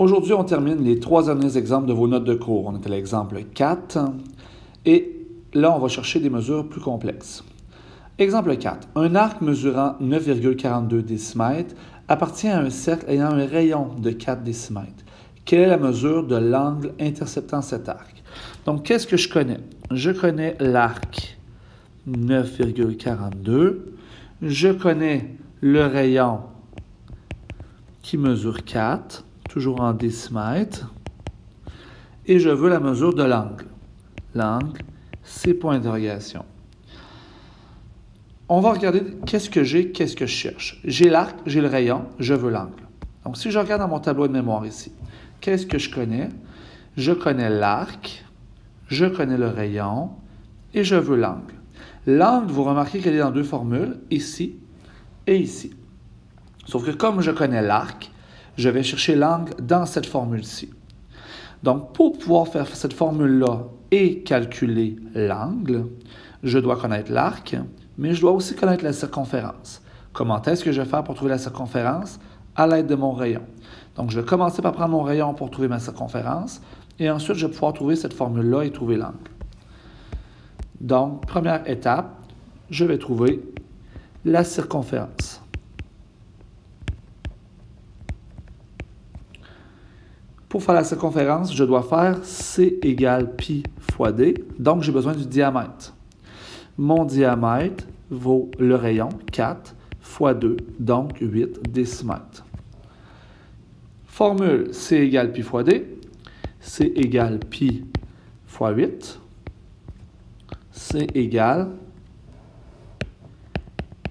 Aujourd'hui, on termine les 3 derniers exemples de vos notes de cours. On est à l'exemple 4 et là, on va chercher des mesures plus complexes. Exemple 4. Un arc mesurant 9,42 décimètres appartient à un cercle ayant un rayon de 4 décimètres. Quelle est la mesure de l'angle interceptant cet arc? Donc, qu'est-ce que je connais? Je connais l'arc 9,42. Je connais le rayon qui mesure 4, toujours en décimètres. Et je veux la mesure de l'angle. L'angle, c'est point d'interrogation. On va regarder qu'est-ce que j'ai, qu'est-ce que je cherche. J'ai l'arc, j'ai le rayon, je veux l'angle. Donc, si je regarde dans mon tableau de mémoire ici, qu'est-ce que je connais? Je connais l'arc, je connais le rayon et je veux l'angle. L'angle, vous remarquez qu'elle est dans 2 formules, ici et ici. Sauf que comme je connais l'arc, je vais chercher l'angle dans cette formule-ci. Donc, pour pouvoir faire cette formule-là et calculer l'angle, je dois connaître l'arc, mais je dois aussi connaître la circonférence. Comment est-ce que je vais faire pour trouver la circonférence? À l'aide de mon rayon. Donc, je vais commencer par prendre mon rayon pour trouver ma circonférence, et ensuite, je vais pouvoir trouver cette formule-là et trouver l'angle. Donc, première étape, je vais trouver la circonférence. Pour faire la circonférence, je dois faire C égale pi fois D, donc j'ai besoin du diamètre. Mon diamètre vaut le rayon, 4, fois 2, donc 8 décimètres. Formule C égale pi fois D, C égale pi fois 8, C égale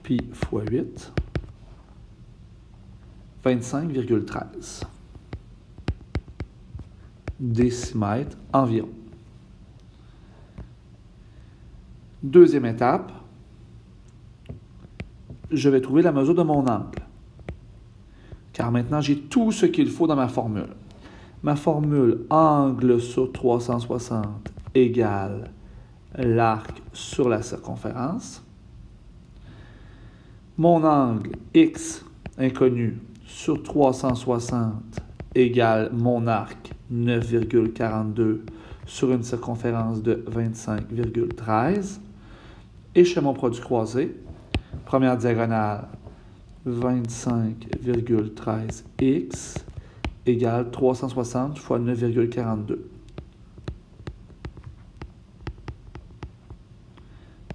pi fois 8, 25,13 décimètres environ. Deuxième étape, je vais trouver la mesure de mon angle. Car maintenant, j'ai tout ce qu'il faut dans ma formule. Ma formule angle sur 360 égale l'arc sur la circonférence. Mon angle x inconnu sur 360 égale mon arc 9,42 sur une circonférence de 25,13. Et chez mon produit croisé, première diagonale, 25,13x égale 360 fois 9,42.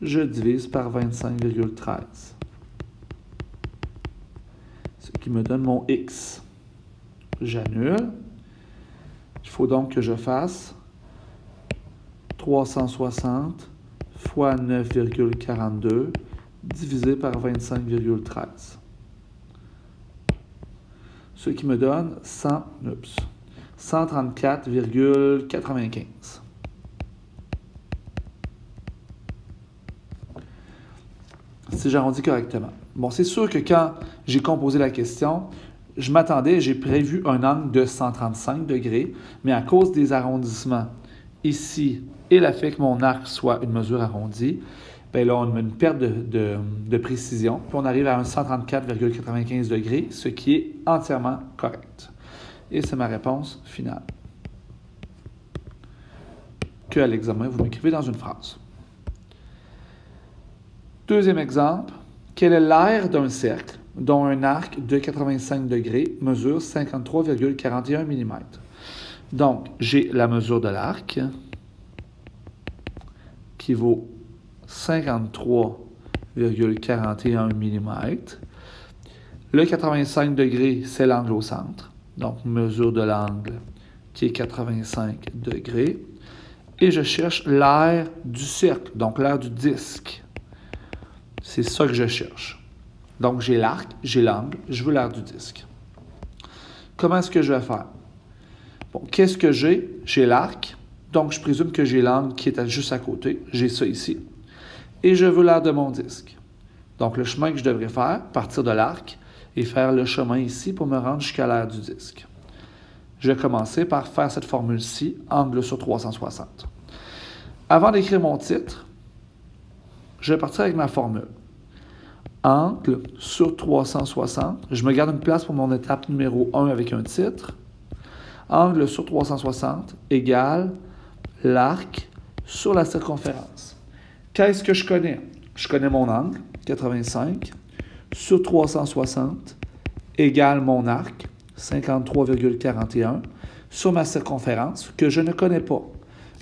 Je divise par 25,13. Ce qui me donne mon x. J'annule. Il faut donc que je fasse 360 fois 9,42 divisé par 25,13. Ce qui me donne 134,95. Si j'arrondis correctement. Bon, c'est sûr que quand j'ai composé la question, je m'attendais, j'ai prévu un angle de 135 degrés, mais à cause des arrondissements ici et le fait que mon arc soit une mesure arrondie, bien là, on a une perte de précision, puis on arrive à un 134,95 degrés, ce qui est entièrement correct. Et c'est ma réponse finale. Que à l'examen, vous m'écrivez dans une phrase. Deuxième exemple, quel est l'aire d'un cercle dont un arc de 85 degrés mesure 53,41 mm? Donc, j'ai la mesure de l'arc qui vaut 53,41 mm. Le 85 degrés, c'est l'angle au centre. Donc, mesure de l'angle qui est 85 degrés. Et je cherche l'aire du cercle, donc l'aire du disque. C'est ça que je cherche. Donc, j'ai l'arc, j'ai l'angle, je veux l'aire du disque. Comment est-ce que je vais faire? Bon, qu'est-ce que j'ai? J'ai l'arc, donc je présume que j'ai l'angle qui est juste à côté. J'ai ça ici. Et je veux l'aire de mon disque. Donc, le chemin que je devrais faire, partir de l'arc et faire le chemin ici pour me rendre jusqu'à l'aire du disque. Je vais commencer par faire cette formule-ci, angle sur 360. Avant d'écrire mon titre, je vais partir avec ma formule. Angle sur 360. Je me garde une place pour mon étape numéro 1 avec un titre. Angle sur 360 égale l'arc sur la circonférence. Qu'est-ce que je connais? Je connais mon angle, 85, sur 360 égale mon arc, 53,41, sur ma circonférence, que je ne connais pas.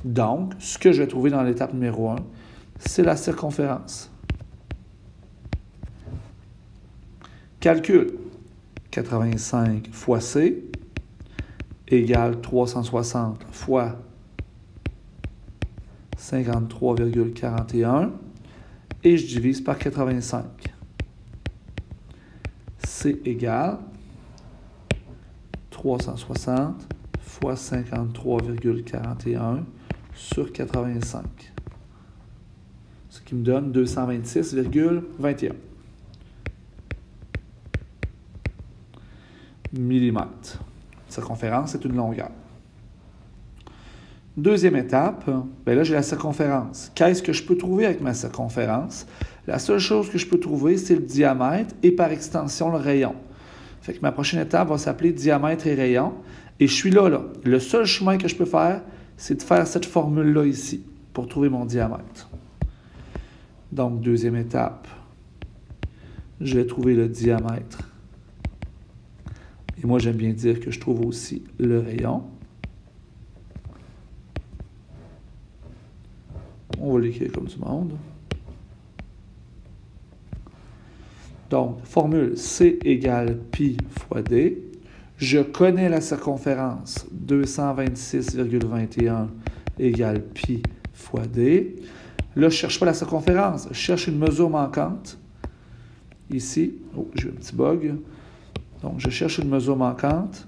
Donc, ce que je vais trouver dans l'étape numéro 1, c'est la circonférence. Calcul. 85 fois C égale 360 fois 53,41 et je divise par 85. C égale 360 fois 53,41 sur 85. Ce qui me donne 226,21 millimètres. Circonférence, c'est une longueur. Deuxième étape, bien là, j'ai la circonférence. Qu'est-ce que je peux trouver avec ma circonférence? La seule chose que je peux trouver, c'est le diamètre et par extension le rayon. Fait que ma prochaine étape va s'appeler diamètre et rayon. Et je suis là. Le seul chemin que je peux faire, c'est de faire cette formule-là ici pour trouver mon diamètre. Donc, deuxième étape, je vais trouver le diamètre. Et moi, j'aime bien dire que je trouve aussi le rayon. On va l'écrire comme du monde. Donc, formule C égale pi fois D. Je connais la circonférence, 226,21 égale pi fois D. Là, je ne cherche pas la circonférence, je cherche une mesure manquante. Ici, oh, j'ai eu un petit bug. Donc, je cherche une mesure manquante.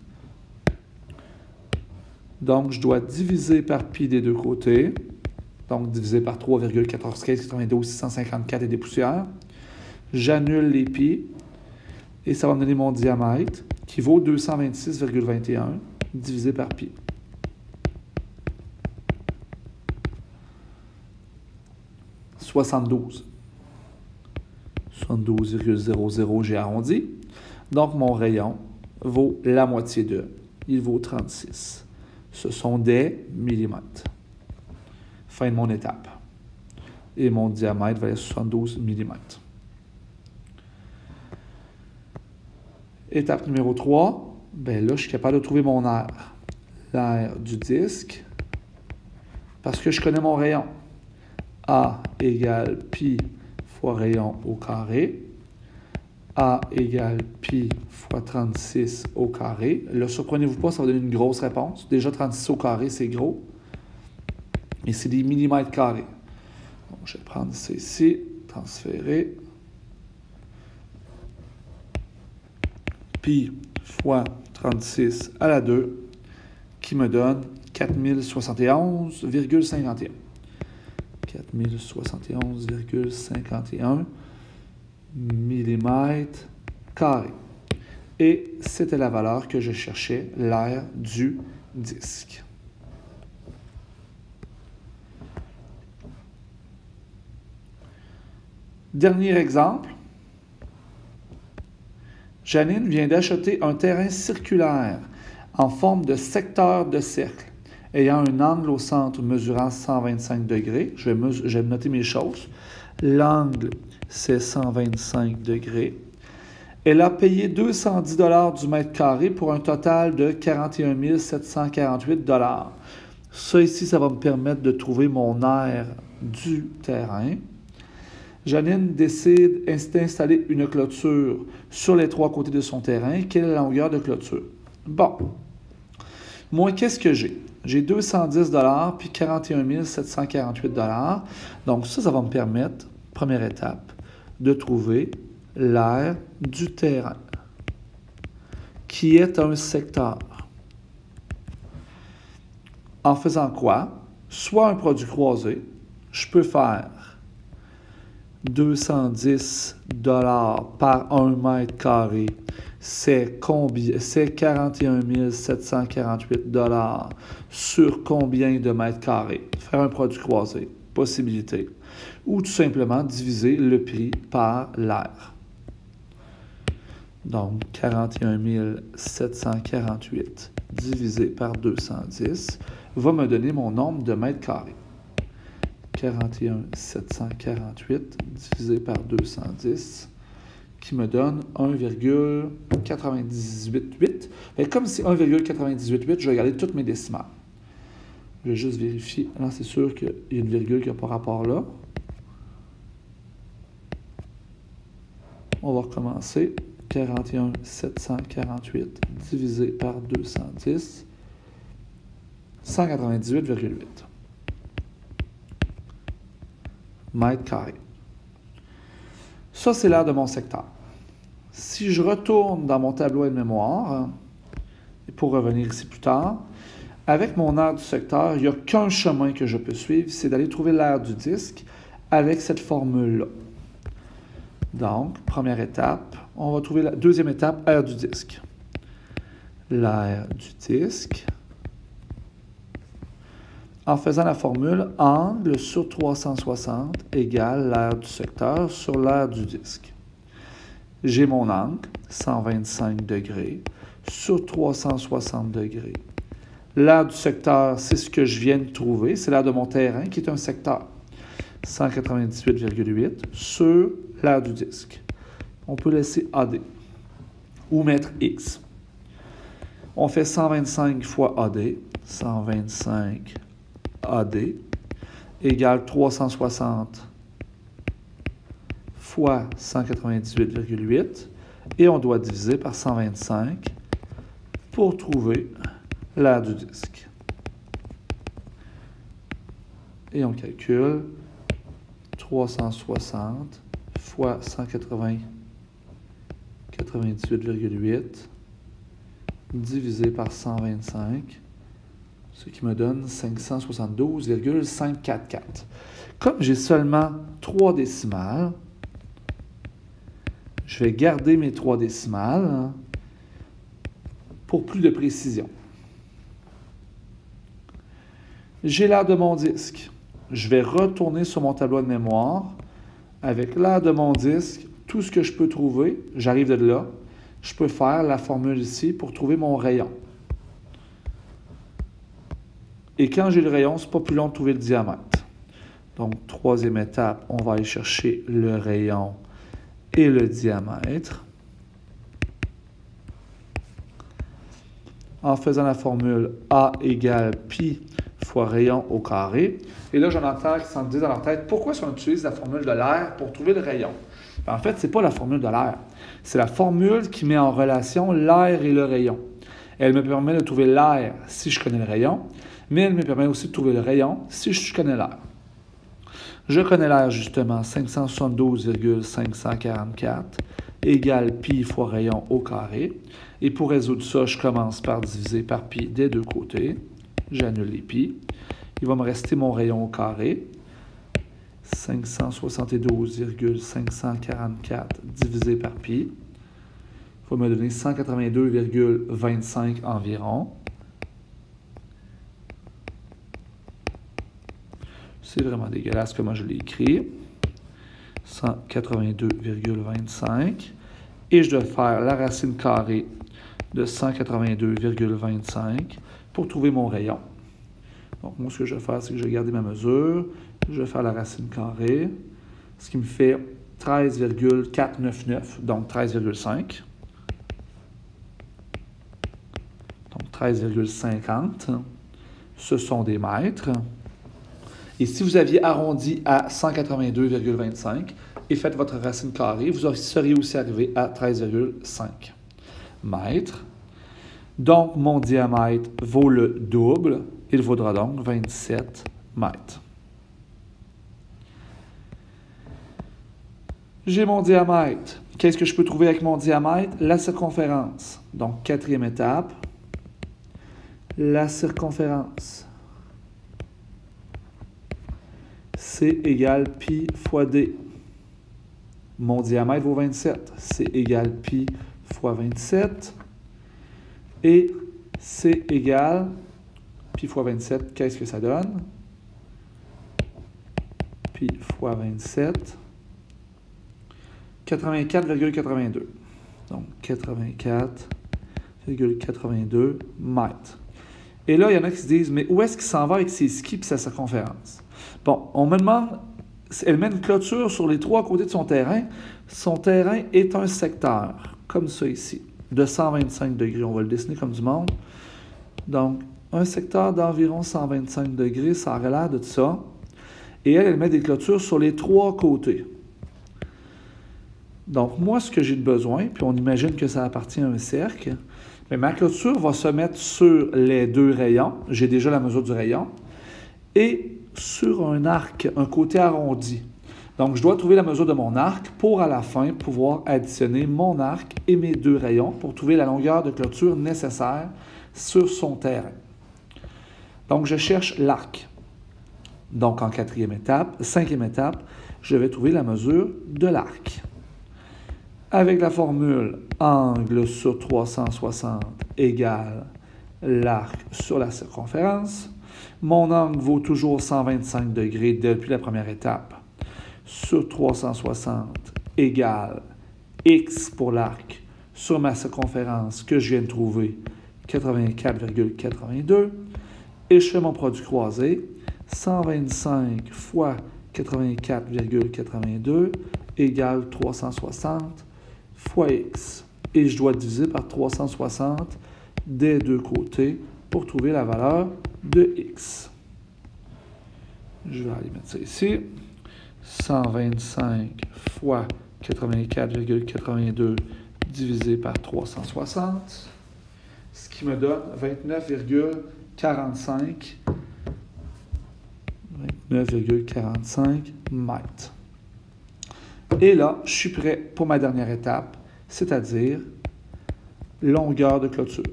Donc, je dois diviser par pi des deux côtés. Donc, diviser par 3,141592 et des poussières. J'annule les pi. Et ça va me donner mon diamètre, qui vaut 226,21 divisé par pi. « 72,00, j'ai arrondi. Donc, mon rayon vaut la moitié de. Il vaut 36. Ce sont des millimètres. Fin de mon étape. Et mon diamètre va être 72 millimètres. Étape numéro 3, bien là, je suis capable de trouver mon aire. L'aire du disque, parce que je connais mon rayon. A égale pi fois rayon au carré. A égale pi fois 36 au carré. Là, surprenez-vous pas, ça va donner une grosse réponse. Déjà, 36 au carré, c'est gros. Et c'est des millimètres carrés. Donc, je vais prendre ça ici, transférer. Pi fois 36 à la 2, qui me donne 4071,51. 4071,51 millimètres carrés. Et c'était la valeur que je cherchais, l'aire du disque. Dernier exemple. Janine vient d'acheter un terrain circulaire en forme de secteur de cercle, ayant un angle au centre mesurant 125 degrés. Je vais noter mes choses. L'angle, c'est 125 degrés. Elle a payé 210 $ du mètre carré pour un total de 41 748 $. Ça ici, ça va me permettre de trouver mon aire du terrain. Janine décide d'installer une clôture sur les 3 côtés de son terrain. Quelle est la longueur de clôture? Bon. Moi, qu'est-ce que j'ai? J'ai 210 $ puis 41 748 $. Donc, ça va me permettre, première étape, de trouver l'aire du terrain, qui est un secteur. En faisant quoi? Soit un produit croisé, je peux faire 210 $ par 1 mètre carré, c'est combien? C'est 41 748 $ sur combien de mètres carrés? Faire un produit croisé, possibilité. Ou tout simplement diviser le prix par l'aire. Donc, 41 748 divisé par 210 va me donner mon nombre de mètres carrés. 41 748 divisé par 210 qui me donne 1,988. Comme c'est 1,988, je vais regarder toutes mes décimales. Je vais juste vérifier. Là, c'est sûr qu'il y a une virgule qui n'a pas rapport là. On va recommencer. 41 748 divisé par 210, 198,8 mètres carrés. Ça, c'est l'aire de mon secteur. Si je retourne dans mon tableau de mémoire, pour revenir ici plus tard, avec mon aire du secteur, il n'y a qu'un chemin que je peux suivre, c'est d'aller trouver l'aire du disque avec cette formule-là. Donc, première étape, on va trouver la deuxième étape, aire du disque. L'aire du disque, en faisant la formule angle sur 360 égale l'aire du secteur sur l'aire du disque. J'ai mon angle, 125 degrés, sur 360 degrés. L'aire du secteur, c'est ce que je viens de trouver, c'est l'aire de mon terrain qui est un secteur. 198,8 sur l'aire du disque. On peut laisser AD ou mettre X. On fait 125 fois AD, 125 AD égale 360 fois 198,8 et on doit diviser par 125 pour trouver l'aire du disque. Et on calcule 360 fois 198,8 divisé par 125, ce qui me donne 572,544. Comme j'ai seulement 3 décimales, je vais garder mes 3 décimales pour plus de précision. J'ai l'aire de mon disque. Je vais retourner sur mon tableau de mémoire. Avec l'aire de mon disque, tout ce que je peux trouver, j'arrive de là, je peux faire la formule ici pour trouver mon rayon. Et quand j'ai le rayon, ce n'est pas plus long de trouver le diamètre. Donc, troisième étape, on va aller chercher le rayon et le diamètre. En faisant la formule A égale pi fois rayon au carré. Et là, j'en entends qui s'en disent dans leur tête, pourquoi est-ce qu'on utilise la formule de l'air pour trouver le rayon? En fait, ce n'est pas la formule de l'air. C'est la formule qui met en relation l'air et le rayon. Elle me permet de trouver l'air si je connais le rayon, mais elle me permet aussi de trouver le rayon si je connais l'air. Je connais l'air justement, 572,544 égale pi fois rayon au carré. Et pour résoudre ça, je commence par diviser par pi des deux côtés. J'annule les pi. Il va me rester mon rayon au carré. 572,544 divisé par pi. Il va me donner 182,25 environ. C'est vraiment dégueulasse comment je l'ai écrit. 182,25. Et je dois faire la racine carrée de 182,25 pour trouver mon rayon. Donc, moi, ce que je vais faire, c'est que je vais garder ma mesure. Je vais faire la racine carrée, ce qui me fait 13,499, donc 13,5. Donc, 13,50. Ce sont des mètres. Et si vous aviez arrondi à 182,25 et faites votre racine carrée, vous seriez aussi arrivé à 13,5 mètres. Donc, mon diamètre vaut le double. Il vaudra donc 27 mètres. J'ai mon diamètre. Qu'est-ce que je peux trouver avec mon diamètre? La circonférence. Donc, quatrième étape. La circonférence. C égale pi fois D. Mon diamètre vaut 27. C égale pi fois 27. Et C égale pi fois 27. Qu'est-ce que ça donne? Pi fois 27. 84,82. Donc, 84,82 mètres. Et là, il y en a qui se disent, mais où est-ce qu'il s'en va avec ses skis et sa circonférence? Bon, on me demande, elle met une clôture sur les 3 côtés de son terrain. Son terrain est un secteur, comme ça ici, de 125 degrés. On va le dessiner comme du monde. Donc, un secteur d'environ 125 degrés, ça aurait l'air de ça. Et elle met des clôtures sur les 3 côtés. Donc, moi, ce que j'ai de besoin, puis on imagine que ça appartient à un cercle, mais ma clôture va se mettre sur les 2 rayons. J'ai déjà la mesure du rayon. Et sur un arc, un côté arrondi. Donc, je dois trouver la mesure de mon arc pour, à la fin, pouvoir additionner mon arc et mes 2 rayons pour trouver la longueur de clôture nécessaire sur son terrain. Donc, je cherche l'arc. Donc, en 5e étape, je vais trouver la mesure de l'arc. Avec la formule angle sur 360 égale l'arc sur la circonférence, mon angle vaut toujours 125 degrés depuis la première étape. Sur 360 égale x pour l'arc sur ma circonférence que je viens de trouver, 84,82. Et je fais mon produit croisé, 125 fois 84,82 égale 360 fois x. Et je dois diviser par 360 des 2 côtés pour trouver la valeur de x. Je vais aller mettre ça ici. 125 fois 84,82 divisé par 360, ce qui me donne 29,45 mètres. Et là, je suis prêt pour ma dernière étape, c'est-à-dire longueur de clôture.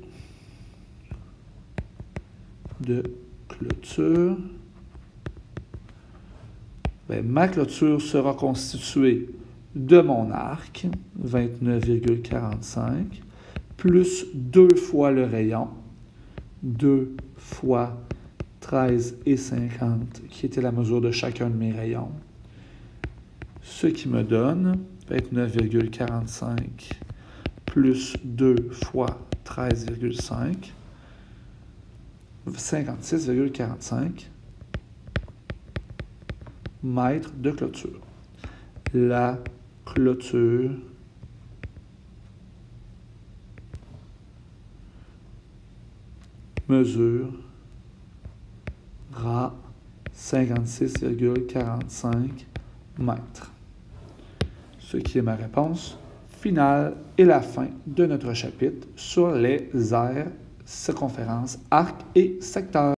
Ma clôture sera constituée de mon arc, 29,45, plus 2 fois le rayon, 2 fois 13,50, qui était la mesure de chacun de mes rayons, ce qui me donne 29,45 plus 2 fois 13,5, 56,45 mètres de clôture. La clôture mesurera 56,45 mètres. Ce qui est ma réponse finale et la fin de notre chapitre sur les aires, circonférences, arcs et secteurs.